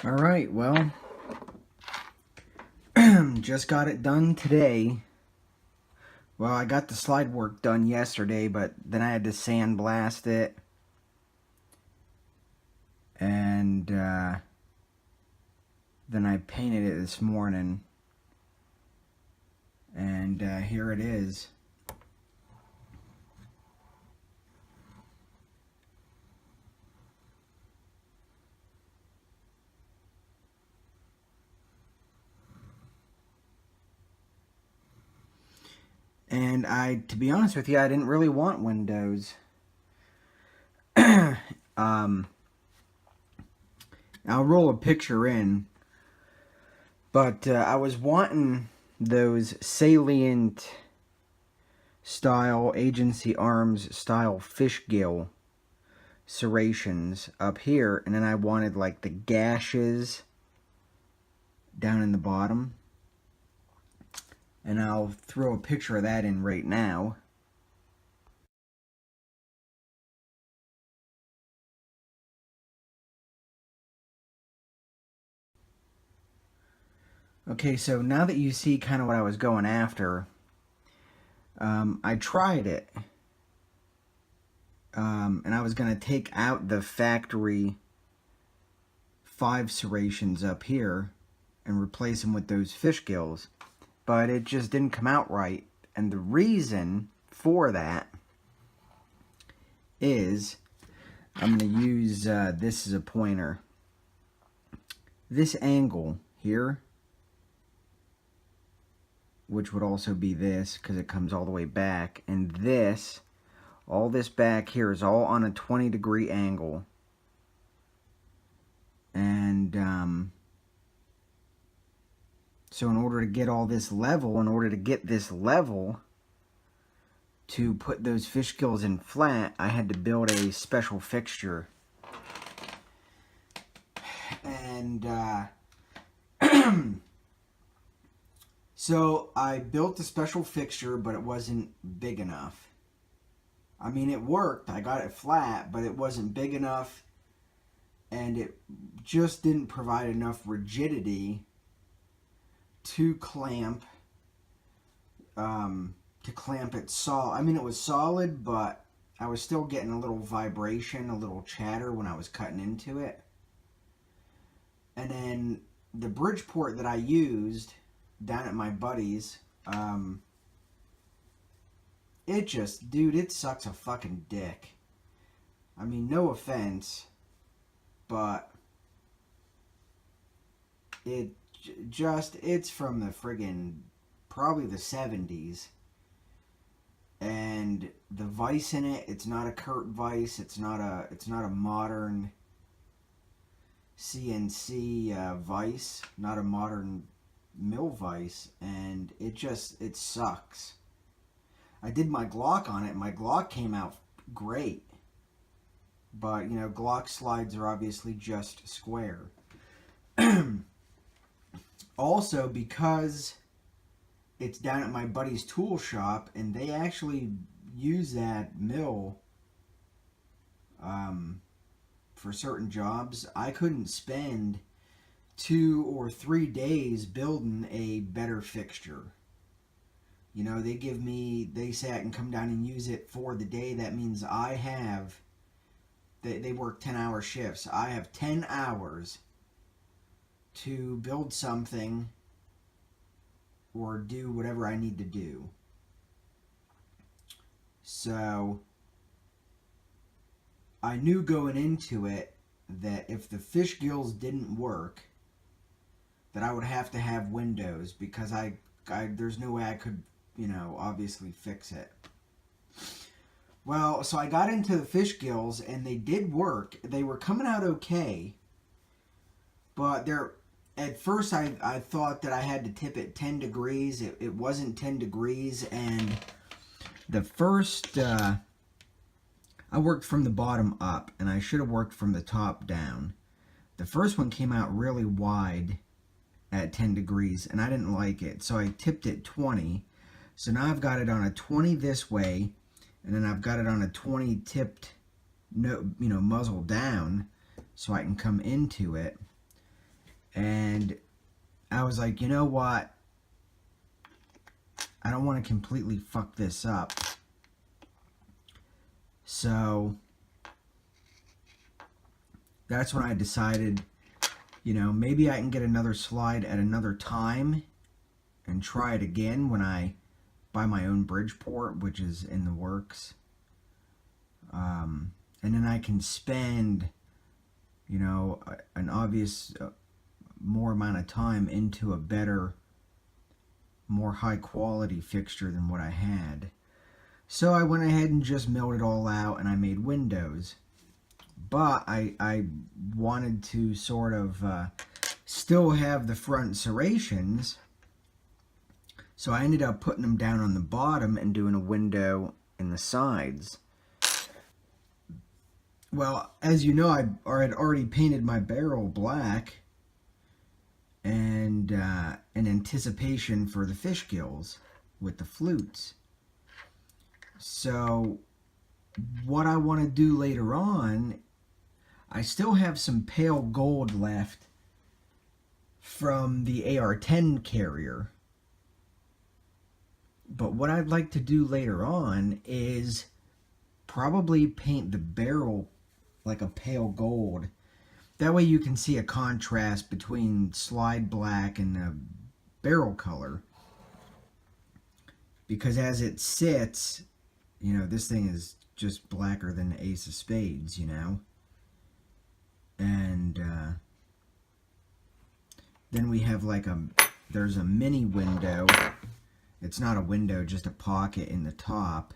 All right, well, just got it done today. Well, I got the slide work done yesterday, but then I had to sandblast it. And then I painted it this morning. And here it is. And to be honest with you, I didn't really want windows. I'll roll a picture in. But I was wanting those salient style, agency arms style fish gill serrations up here. And then I wanted like the gashes down in the bottom. And I'll throw a picture of that in right now. Okay, so now that you see kind of what I was going after, I tried it. And I was going to take out the factory 5 serrations up here and replace them with those fish gills. But it just didn't come out right. And the reason for that is I'm going to use this as a pointer. This angle here, which would also be this because it comes all the way back, and this, all this back here is all on a 20-degree angle. And so in order to get all this level, to put those fish gills in flat, I had to build a special fixture. And so I built the special fixture, but it wasn't big enough. I mean, it worked. I got it flat, but it wasn't big enough. And it just didn't provide enough rigidity to clamp it solid. I mean, it was solid, but I was still getting a little vibration, a little chatter when I was cutting into it. And then the Bridgeport that I used down at my buddy's, it just, dude, it sucks a fucking dick. I mean, no offense, but it's from the friggin' probably the 70s. And the vise in it, it's not a Kurt vise, it's not a modern CNC vise, not a modern mill vise, and it sucks. I did my Glock on it, my Glock came out great. But, you know, Glock slides are obviously just square. Also, because it's down at my buddy's tool shop, and they actually use that mill for certain jobs, I couldn't spend 2 or 3 days building a better fixture. You know, they say I can come down and use it for the day. That means they work 10-hour shifts. I have 10 hours to build something or do whatever I need to do. So I knew going into it that if the fish gills didn't work, that I would have to have windows, because there's no way I could, you know, obviously fix it. Well, so I got into the fish gills, and they did work. They were coming out okay, but at first I thought that I had to tip it 10 degrees. It wasn't 10 degrees, and the first, I worked from the bottom up, and I should have worked from the top down. The first one came out really wide at 10 degrees, and I didn't like it, so I tipped it 20. So now I've got it on a 20 this way, and then I've got it on a 20 tipped, muzzle down, so I can come into it. And I was like, you know what? I don't want to completely fuck this up. So that's when I decided, you know, maybe I can get another slide at another time and try it again when I buy my own Bridgeport, which is in the works. And then I can spend, you know, an obvious more amount of time into a better, more high quality fixture than what I had. So I went ahead and just milled it all out and I made windows. But I wanted to sort of still have the front serrations. So I ended up putting them down on the bottom and doing a window in the sides. Well, as you know, I had already painted my barrel black and in anticipation for the fish gills with the flutes. So what I want to do later on, I still have some pale gold left from the AR-10 carrier. But what I'd like to do later on is probably paint the barrel like a pale gold. That way you can see a contrast between slide black and the barrel color. Because as it sits, you know, this thing is just blacker than the ace of spades, you know. And then we have like there's a mini window. It's not a window, just a pocket in the top.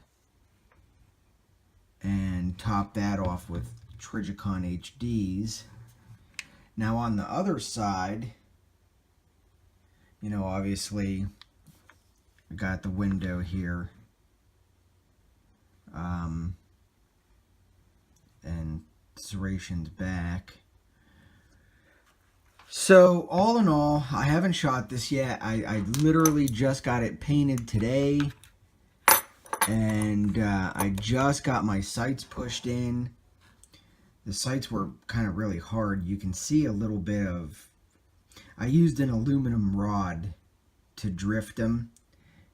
And top that off with Trigicon HDs. Now on the other side, you know, obviously I got the window here. And serrations back. So all in all, I haven't shot this yet. I literally just got it painted today. And I just got my sights pushed in. The sights were kind of really hard. You can see a little bit of... I used an aluminum rod to drift them.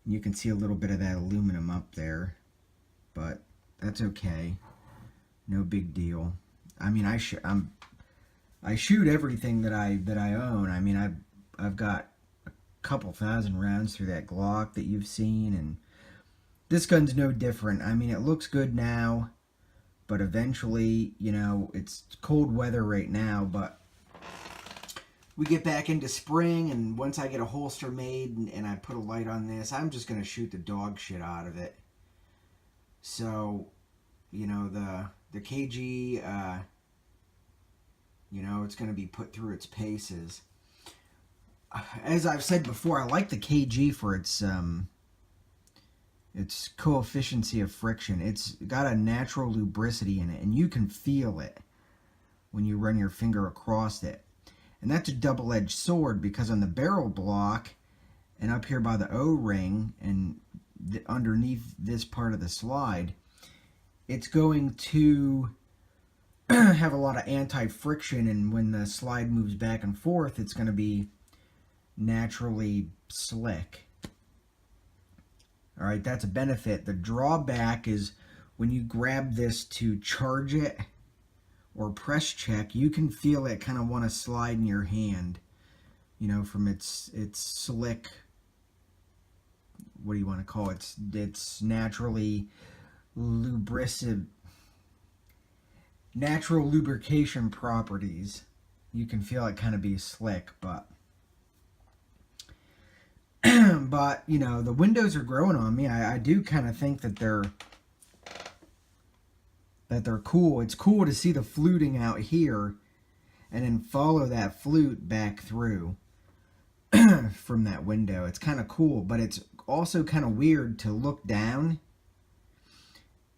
You can see a little bit of that aluminum up there. But that's okay. No big deal. I mean, I shoot everything that I own. I mean, I've got a couple thousand rounds through that Glock that you've seen, and this gun's no different. I mean, it looks good now, but eventually, you know, it's cold weather right now, but we get back into spring, and once I get a holster made and I put a light on this, I'm just going to shoot the dog shit out of it. So, you know, the KG, you know, it's going to be put through its paces. As I've said before, I like the KG for its coefficient of friction. It's got a natural lubricity in it, and you can feel it when you run your finger across it. And that's a double-edged sword, because on the barrel block and up here by the O-ring and underneath this part of the slide, it's going to have a lot of anti-friction, and when the slide moves back and forth, it's going to be naturally slick. Alright, that's a benefit. The drawback is when you grab this to charge it or press check, you can feel it kind of want to slide in your hand, you know, from its slick, what do you want to call it? It's naturally lubricant, natural lubrication properties. You can feel it kind of be slick, but but you know, the windows are growing on me. I do kind of think that they're cool. It's cool to see the fluting out here and then follow that flute back through from that window. It's kind of cool, but it's also kind of weird to look down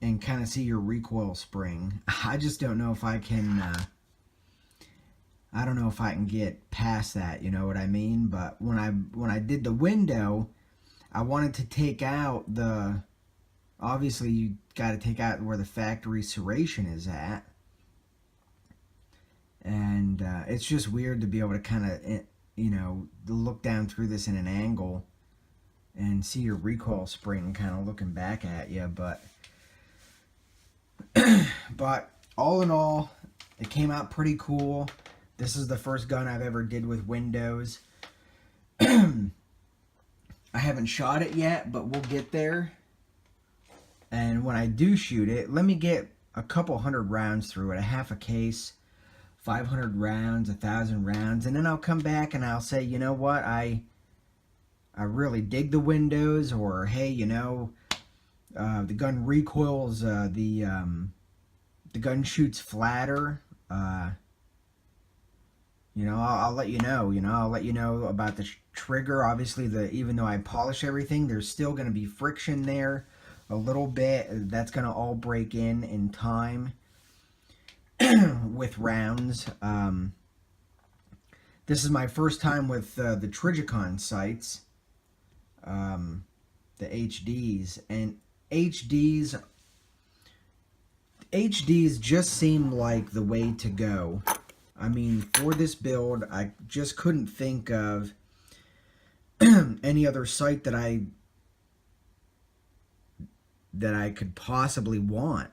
and kind of see your recoil spring. I just don't know if I can I don't know if I can get past that, you know what I mean? But when I did the window, I wanted to take out the, obviously you got to take out where the factory serration is at. And it's just weird to be able to kind of, you know, look down through this in an angle and see your recoil spring kind of looking back at you. But all in all, it came out pretty cool. This is the first gun I've ever did with windows. I haven't shot it yet, but we'll get there. And when I do shoot it, let me get a couple hundred rounds through it, a half a case, 500 rounds, 1,000 rounds, and then I'll come back and I'll say, you know what, I really dig the windows, or hey, you know, the gun recoils, the gun shoots flatter. You know, I'll let you know. You know, I'll let you know about the trigger. Obviously, even though I polish everything, there's still going to be friction there a little bit. That's going to all break in time with rounds. This is my first time with the Trijicon sights, the HDs, and HDs just seem like the way to go. I mean, for this build, I just couldn't think of any other sight that I could possibly want.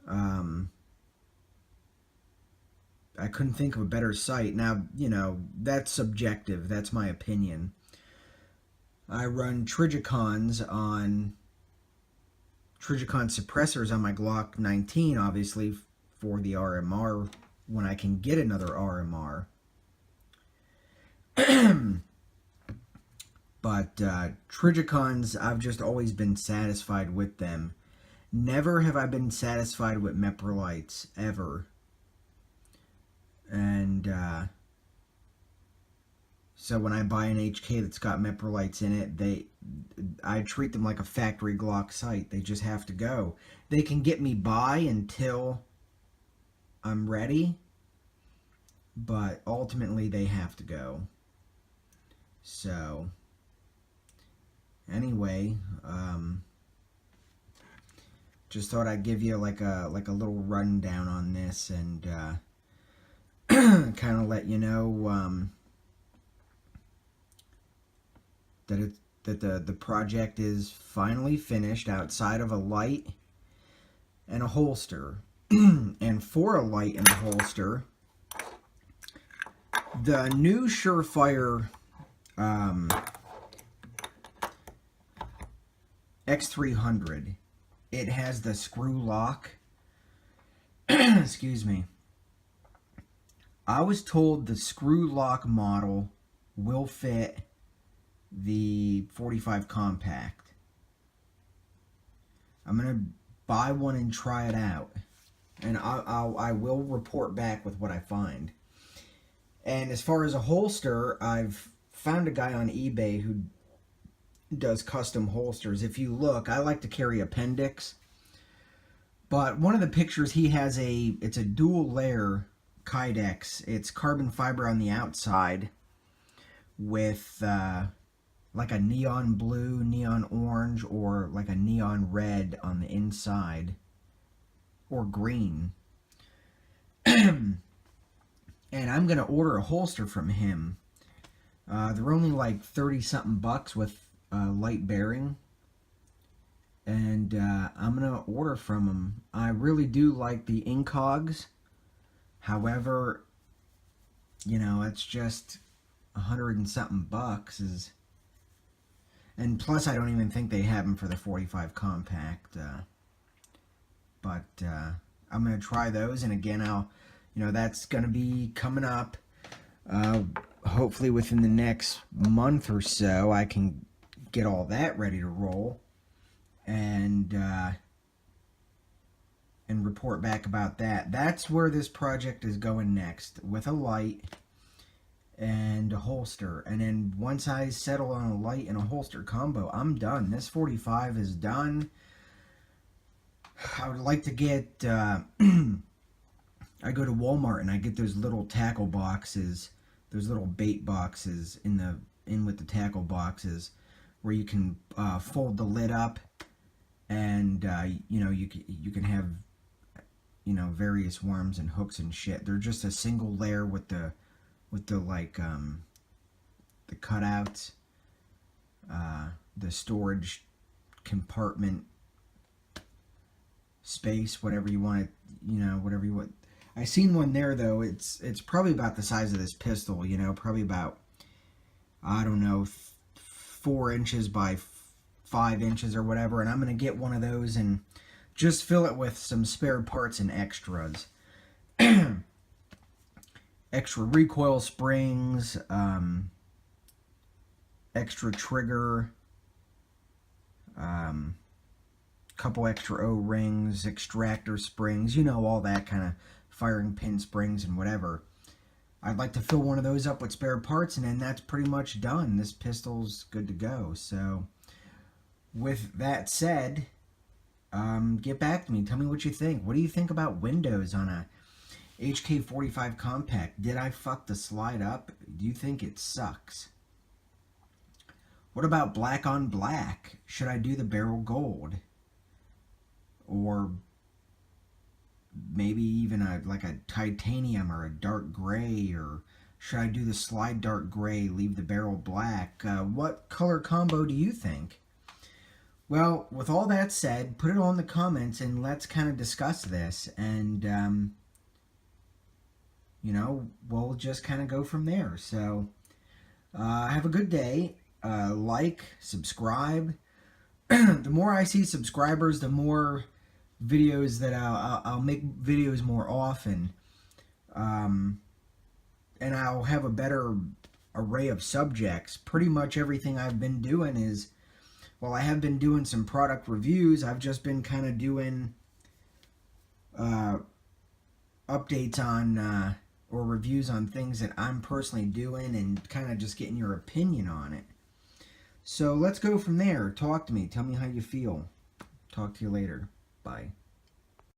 I couldn't think of a better sight. Now, you know, that's subjective. That's my opinion. I run Trijicon suppressors on my Glock 19, obviously, for the RMR when I can get another RMR. But Trijicons, I've just always been satisfied with them. Never have I been satisfied with Meprolites, ever. And so when I buy an HK that's got Meprolites in it, I treat them like a factory Glock sight. They just have to go. They can get me by until I'm ready, but ultimately they have to go. So anyway, just thought I'd give you like a little rundown on this, and kind of let you know that the project is finally finished outside of a light and a holster. And for a light and a holster, the new Surefire X300, it has the screw lock. Excuse me. I was told the screw lock model will fit the 45 compact. I'm gonna buy one and try it out, and I will report back with what I find. And as far as a holster, I've found a guy on eBay who does custom holsters. If you look, I like to carry appendix, but one of the pictures he has it's a dual layer Kydex. It's carbon fiber on the outside with like a neon blue, neon orange, or like a neon red on the inside, or green. And I'm gonna order a holster from him. They're only like 30-something bucks with light bearing, and I'm gonna order from him. I really do like the Incogs. However, you know, it's just 100 and something bucks and plus I don't even think they have them for the 45 compact. But I'm gonna try those, and again, that's gonna be coming up. Hopefully within the next month or so, I can get all that ready to roll, and report back about that. That's where this project is going next, with a light and a holster. And then once I settle on a light and a holster combo, I'm done. This 45 is done. I would like to get I go to Walmart and I get those little tackle boxes, those little bait boxes in with the tackle boxes, where you can fold the lid up, and you can have you know, various worms and hooks and shit. They're just a single layer with the like the cutouts, the storage compartment space, whatever you want it, you know, whatever you want. I seen one there though. It's probably about the size of this pistol, you know, probably about, I don't know, 4 inches by 5 inches or whatever. And I'm gonna get one of those and just fill it with some spare parts and extras. Extra recoil springs, extra trigger, couple extra O-rings, extractor springs, you know, all that kind of firing pin springs and whatever. I'd like to fill one of those up with spare parts, and then that's pretty much done. This pistol's good to go. So with that said, get back to me. Tell me what you think. What do you think about windows on a HK45 compact? Did I fuck the slide up? Do you think it sucks? What about black on black? Should I do the barrel gold? Or maybe even like a titanium or a dark gray? Or should I do the slide dark gray, leave the barrel black? What color combo do you think? Well, with all that said, put it all in the comments and let's kind of discuss this. And, you know, we'll just kind of go from there. So, have a good day. Like, subscribe. The more I see subscribers, the more videos that I'll make videos more often. And I'll have a better array of subjects. Pretty much everything I've been doing is, well, I have been doing some product reviews. I've just been kind of doing updates on or reviews on things that I'm personally doing and kind of just getting your opinion on it. So let's go from there. Talk to me. Tell me how you feel. Talk to you later. Bye.